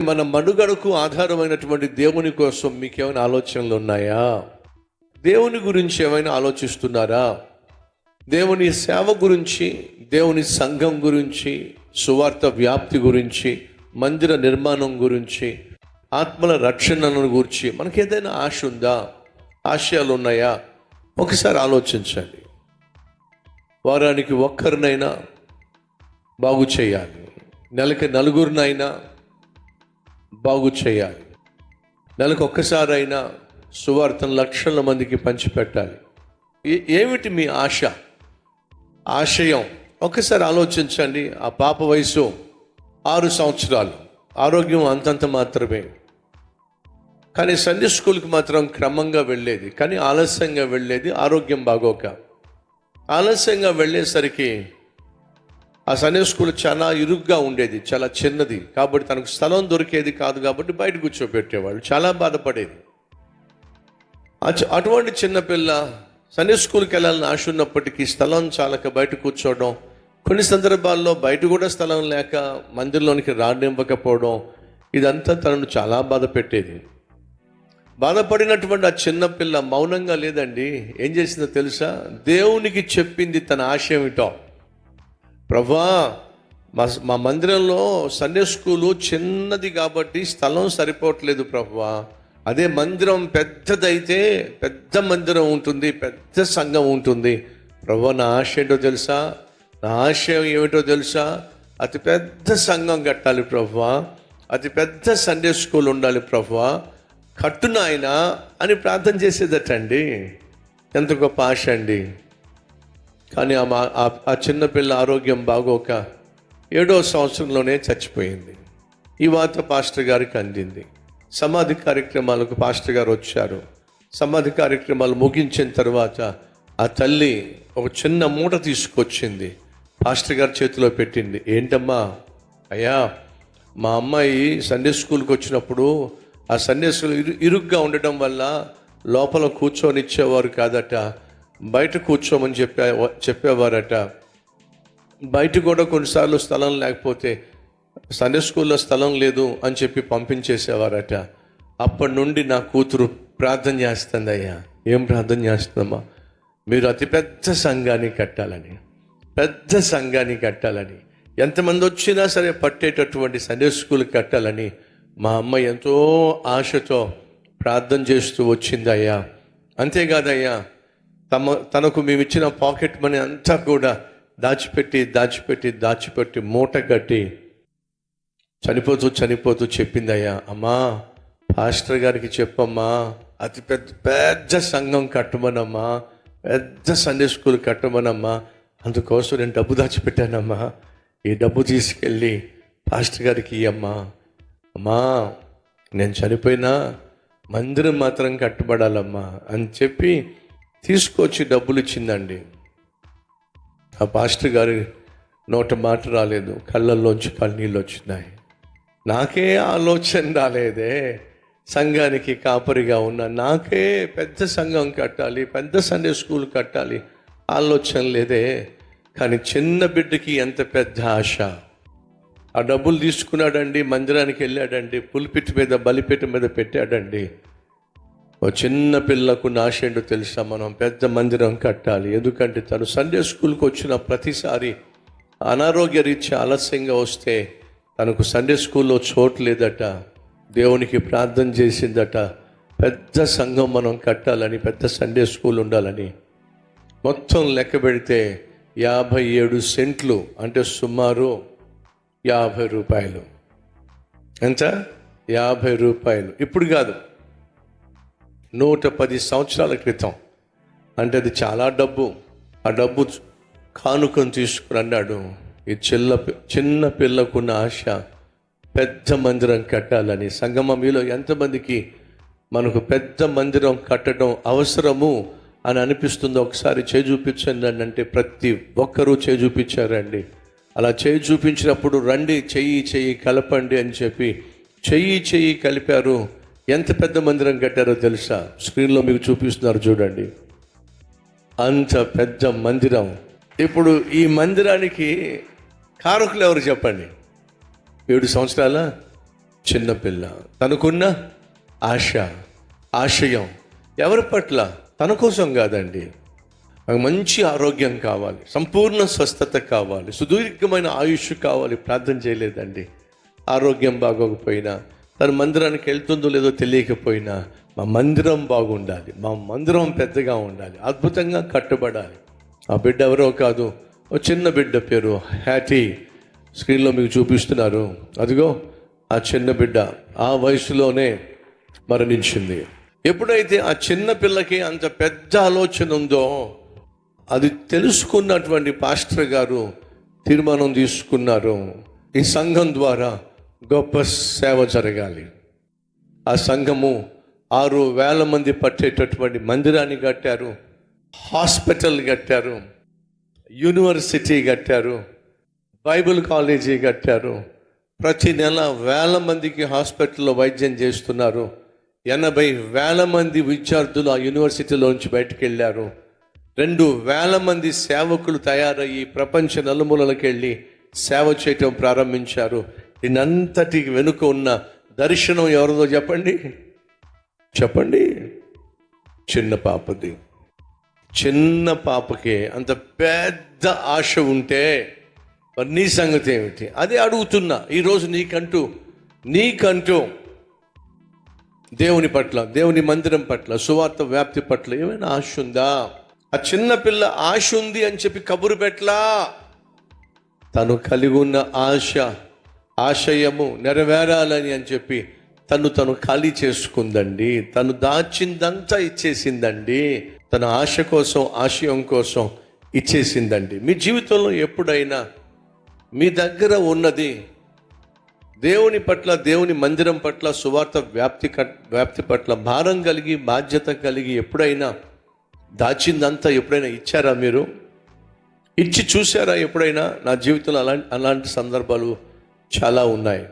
మన మనుగడకు ఆధారమైనటువంటి దేవుని కోసం మీకేమైనా ఆలోచనలు ఉన్నాయా? దేవుని గురించి ఏమైనా ఆలోచిస్తున్నారా? దేవుని సేవ గురించి, దేవుని సంఘం గురించి, సువార్త వ్యాప్తి గురించి, మందిర నిర్మాణం గురించి, ఆత్మల రక్షణను గురించి మనకేదైనా ఆశ ఉందా? ఆశయాలు ఉన్నాయా? ఒకసారి ఆలోచించండి. వారానికి ఒక్కరినైనా బాగు చేయాలి, నెలకి నలుగురినైనా బాగు చేయాలి, నెలకు ఒక్కసారైనా సువార్తను లక్షల మందికి పంచిపెట్టాలి. ఏమిటి మీ ఆశ, ఆశయం? ఒకసారి ఆలోచించండి. ఆ పాప వయసు 6 సంవత్సరాలు, ఆరోగ్యం అంతంత మాత్రమే, కానీ సండే స్కూల్కి మాత్రం క్రమంగా వెళ్ళేది, కానీ ఆలస్యంగా వెళ్ళేది. ఆరోగ్యం బాగోక ఆలస్యంగా వెళ్ళేసరికి ఆ సండే స్కూల్ చాలా ఇరుగ్గా ఉండేది, చాలా చిన్నది, కాబట్టి తనకు స్థలం దొరికేది కాదు, కాబట్టి బయట కూర్చోబెట్టేవాళ్ళు. చాలా బాధపడేది. అటువంటి చిన్నపిల్ల సండే స్కూల్కి వెళ్ళాలని ఆశ ఉన్నప్పటికీ స్థలం చాలక బయట కూర్చోవడం, కొన్ని సందర్భాల్లో బయట కూడా స్థలం లేక మందిరంలోనికి రానివ్వకపోవడం, ఇదంతా తనను చాలా బాధ పెట్టేది. బాధపడినటువంటి ఆ చిన్నపిల్ల మౌనంగా లేదండి. ఏం చేసిందో తెలుసా? దేవునికి చెప్పింది తన ఆశ ఏమిటో. ప్రభువా, మా మందిరంలో సండే స్కూలు చిన్నది కాబట్టి స్థలం సరిపోవట్లేదు ప్రభువా. అదే మందిరం పెద్దదైతే పెద్ద మందిరం ఉంటుంది, పెద్ద సంఘం ఉంటుంది. ప్రభువా, నా ఆశ ఏంటో తెలుసా? నా ఆశయం ఏమిటో తెలుసా? అతి పెద్ద సంఘం కట్టాలి ప్రభువా, అతి పెద్ద సండే స్కూల్ ఉండాలి ప్రభువా, కట్టున ఆయన అని ప్రార్థన చేసేదటండి. ఎంత గొప్ప ఆశ అండి. కానీ ఆ చిన్నపిల్ల ఆరోగ్యం బాగోక 7వ సంవత్సరంలోనే చచ్చిపోయింది. ఈ వార్త పాస్టర్ గారికి అందింది. సమాధి కార్యక్రమాలకు పాస్టర్ గారు వచ్చారు. సమాధి కార్యక్రమాలు ముగించిన తర్వాత ఆ తల్లి ఒక చిన్న మూట తీసుకొచ్చింది, పాస్టర్ గారి చేతిలో పెట్టింది. ఏంటమ్మా? అయ్యా, మా అమ్మాయి సండే స్కూల్కి వచ్చినప్పుడు ఆ సండే స్కూల్ ఇరుగ్గా ఉండటం వల్ల లోపల కూర్చొనిచ్చేవారు కాదట, బయట కూర్చోమని చెప్పేవారట. బయట కూడా కొన్నిసార్లు స్థలం లేకపోతే సండే స్కూల్లో స్థలం లేదు అని చెప్పి పంపించేసేవారట. అప్పటి నుండి నా కూతురు ప్రార్థన చేస్తుంది. అయ్యా, ఏం ప్రార్థన చేస్తుందమ్మా? మీరు అతిపెద్ద సంఘాన్ని కట్టాలని, పెద్ద సంఘాన్ని కట్టాలని, ఎంతమంది వచ్చినా సరే పట్టేటటువంటి సండే స్కూల్ కట్టాలని మా అమ్మ ఎంతో ఆశతో ప్రార్థన చేస్తూ వచ్చిందయ్యా. అంతేకాదయ్యా, తనకు మేము ఇచ్చిన పాకెట్ మనీ అంతా కూడా దాచిపెట్టి మూట కట్టి చనిపోతూ చెప్పిందయ్యా, అమ్మా, పాస్టర్ గారికి చెప్పమ్మా, అతి పెద్ద సంఘం కట్టమనమ్మా, పెద్ద సండే స్కూల్ కట్టమనమ్మా, అందుకోసం నేను డబ్బు దాచిపెట్టానమ్మా, ఈ డబ్బు తీసుకెళ్ళి పాస్టర్ గారికి ఇయ్యమ్మా. అమ్మా, నేను చనిపోయినా మందిరం మాత్రం కట్టబడాలమ్మా అని చెప్పి తీసుకొచ్చి డబ్బులు ఇచ్చిందండి. ఆ పాస్టర్ గారి నోట మాట రాలేదు, కళ్ళల్లోంచి కన్నీళ్ళు వచ్చినాయి. నాకే ఆలోచన రాలేదే, సంఘానికి కాపరిగా ఉన్న నాకే పెద్ద సంఘం కట్టాలి, పెద్ద సండే స్కూల్ కట్టాలి ఆలోచన లేదే. కానీ చిన్న బిడ్డకి ఎంత పెద్ద ఆశ. ఆ డబ్బులు తీసుకున్నాడండి, మందిరానికి వెళ్ళాడండి, పులిపిట్ మీద బలిపీఠ మీద పెట్టాడండి. ఓ చిన్న పిల్లకు ఆశ ఏంటో తెలుసా? మనం పెద్ద మందిరం కట్టాలి. ఎందుకంటే తను సండే స్కూల్కి వచ్చిన ప్రతిసారి అనారోగ్య రీత్యా ఆలస్యంగా వస్తే తనకు సండే స్కూల్లో చోటు లేదట. దేవునికి ప్రార్థన చేసిందట, పెద్ద సంఘం మనం కట్టాలని, పెద్ద సండే స్కూల్ ఉండాలని. మొత్తం లెక్క పెడితే 57 సెంట్లు, అంటే సుమారు 50 రూపాయలు. ఎంత? 50 రూపాయలు. ఇప్పుడు కాదు, 110 సంవత్సరాల క్రితం. అంటే అది చాలా డబ్బు. ఆ డబ్బు కానుకొని తీసుకుని అన్నాడు, ఈ చిన్న పిల్లకున్న ఆశ పెద్ద మందిరం కట్టాలని. సంగమ, మీలో ఎంతమందికి మనకు పెద్ద మందిరం కట్టడం అవసరము అని అనిపిస్తుందో ఒకసారి చేయి చూపించండి అని అంటే ప్రతి ఒక్కరూ చేయి చూపించారండి. అలా చేయి చూపించినప్పుడు రండి, చెయ్యి కలపండి అని చెప్పి చెయ్యి కలిపారు. ఎంత పెద్ద మందిరం కట్టారో తెలుసా? స్క్రీన్లో మీకు చూపిస్తున్నారు చూడండి. అంత పెద్ద మందిరం. ఇప్పుడు ఈ మందిరానికి కారకులు ఎవరు చెప్పండి? 7 సంవత్సరాల చిన్నపిల్ల తనకున్న ఆశయం ఎవరి పట్ల? తన కోసం కాదండి. నాకు మంచి ఆరోగ్యం కావాలి, సంపూర్ణ స్వస్థత కావాలి, సుదీర్ఘమైన ఆయుష్ కావాలి. ప్రార్థన చేయలేదండి. ఆరోగ్యం బాగోకపోయినా, తన మందిరానికి వెళ్తుందో లేదో తెలియకపోయినా, మా మందిరం బాగుండాలి, మా మందిరం పెద్దగా ఉండాలి, అద్భుతంగా కట్టబడాలి. ఆ బిడ్డ ఎవరో కాదు, ఓ చిన్న బిడ్డ పేరు హ్యాటీ. స్క్రీన్లో మీకు చూపిస్తున్నారు. అదిగో ఆ చిన్న బిడ్డ ఆ వయసులోనే మరణించింది. ఎప్పుడైతే ఆ చిన్న పిల్లకి అంత పెద్ద ఆలోచన ఉందో, అది తెలుసుకున్నటువంటి పాస్టర్ గారు తీర్మానం తీసుకున్నారు, ఈ సంఘం ద్వారా గొప్ప సేవ జరగాలి. ఆ సంఘము 6,000 మంది పట్టేటటువంటి మందిరాన్ని కట్టారు, హాస్పిటల్ కట్టారు, యూనివర్సిటీ కట్టారు, బైబిల్ కాలేజీ కట్టారు. ప్రతి నెల 1,000 మందికి హాస్పిటల్లో వైద్యం చేస్తున్నారు. 80,000 మంది విద్యార్థులు ఆ యూనివర్సిటీలోంచి బయటకు వెళ్ళారు. 2,000 మంది సేవకులు తయారయ్యి ప్రపంచ నలుమూలలకు వెళ్ళి సేవ చేయటం ప్రారంభించారు. దీనంతటికి వెనుక ఉన్న దర్శనం ఎవరిదో చెప్పండి? చిన్న పాపది. చిన్న పాపకే అంత పెద్ద ఆశ ఉంటే మరి నీ సంగతి ఏమిటి? అదే అడుగుతున్నా ఈరోజు. నీకంటూ దేవుని పట్ల, దేవుని మందిరం పట్ల, సువార్త వ్యాప్తి పట్ల ఏమైనా ఆశ ఉందా? ఆ చిన్న పిల్ల ఆశ ఉంది అని చెప్పి కబురు పెట్లా. తను కలిగి ఉన్న ఆశయము నెరవేరాలని అని చెప్పి తను ఖాళీ చేసుకుందండి. తను దాచిందంతా ఇచ్చేసిందండి. తన ఆశ కోసం, ఆశయం కోసం ఇచ్చేసిందండి. మీ జీవితంలో ఎప్పుడైనా మీ దగ్గర ఉన్నది దేవుని పట్ల, దేవుని మందిరం పట్ల, సువార్త వ్యాప్తి పట్ల భారం కలిగి, బాధ్యత కలిగి ఎప్పుడైనా దాచిందంతా ఎప్పుడైనా ఇచ్చారా? మీరు ఇచ్చి చూసారా ఎప్పుడైనా? నా జీవితంలో అలాంటి సందర్భాలు చాలా ఉన్నాయి.